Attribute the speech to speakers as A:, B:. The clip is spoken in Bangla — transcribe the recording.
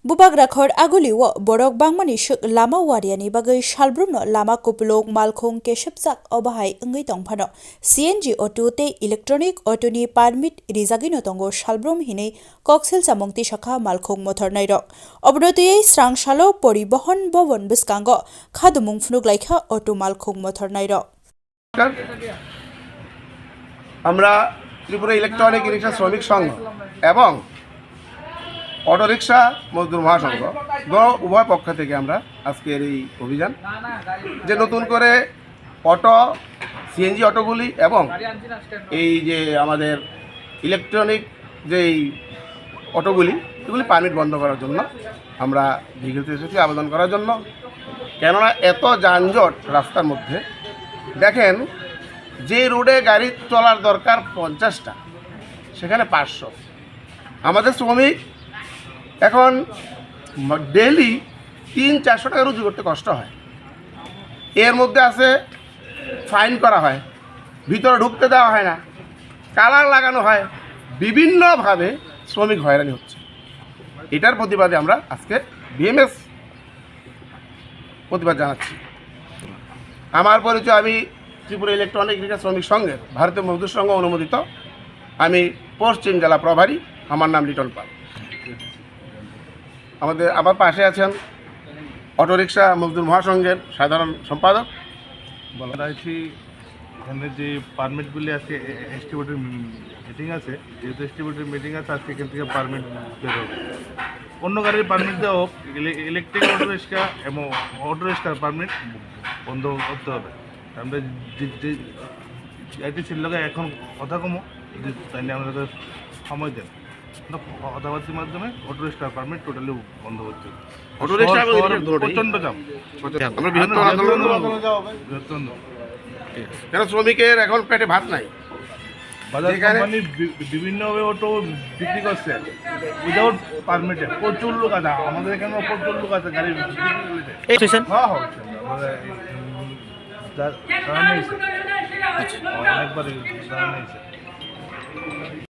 A: Bubag rakhor aguliwo borok bangmani shuk lama wariani bagai shalbrumno lama kupulok malkhong keshepsak obahai ngai tongphano CNG auto te electronic auto ni permit rizagino tongo shalbrum hinei koksil samongti shakha malkhong mothor nairok obrotiye srangshalo poribohon bobon biskango khadumung phunuk laikha auto malkhong mothor nairok
B: আমরা ত্রিপুরা ইলেকট্রনিক রিক্সা শ্রমিক সংঘ এবং অটো রিক্সা মজদুর মহাসংঘ উভয় পক্ষ থেকে আমরা আজকের এই অভিযান যে নতুন করে অটো সিএনজি অটোগুলি এবং এই যে আমাদের ইলেকট্রনিক যেই অটোগুলি এগুলি পারমিট বন্ধ করার জন্য আমরা ভিগিলতে এসেছি আবেদন করার জন্য। কেননা এত যানজট রাস্তার মধ্যে দেখেন, যে রোডে গাড়ি চলার দরকার 50টা সেখানে 500। আমাদের শ্রমিক এখন ডেইলি 300-400 টাকা রুজি করতে কষ্ট হয়। এর মধ্যে আছে ফাইন করা হয়, ভিতরে ঢুকতে দেওয়া হয় না, কালার লাগানো হয়, বিভিন্নভাবে শ্রমিক হয়রানি হচ্ছে। এটার প্রতিবাদে আমরা আজকে বিএমএস প্রতিবাদ জানাচ্ছি। আমার পরিচয়, আমি ত্রিপুরা ইলেকট্রনিক রিক্সা শ্রমিক সংঘের ভারতীয় মজদুর সংঘ অনুমোদিত আমি পশ্চিম জেলা প্রভারী। আমার নাম লিটন পাল। আমার পাশে আছেন অটোরিক্সা মজদুর মহাসংঘের সাধারণ সম্পাদক।
C: বলাইছি এখানে যে পারমিটগুলি আজকে এসটিবিউটির মিটিং আছে, যেহেতু এসটিবিউটির মিটিং আছে আজকে এখান থেকে পারমিট বের হবে। অন্য গাড়ির পারমিট দেওয়া হোক, ইলেকট্রিক অটো রিক্সা এবং অটো রিক্সার পারমিট বন্ধ করতে হবে। আমরা গাড়িটি ছিল এখন কথা কমো, তাই নিয়ে আমাদের সময় দেন, কথাবার্তার মাধ্যমে অটো রিক্সার পারমিট টোটালি বন্ধ করতে হবে। প্রচণ্ড চাপ,
B: কেন শ্রমিকের এখন পেটে ভাত নাই।
C: বাজার কোম্পানি বিভিন্নভাবে অটো বিক্রি করছে উইদাউট পারমিটে। প্রচুর লোক আছে আমাদের এখানে, প্রচুর লোক আছে গাড়ি অনেকবার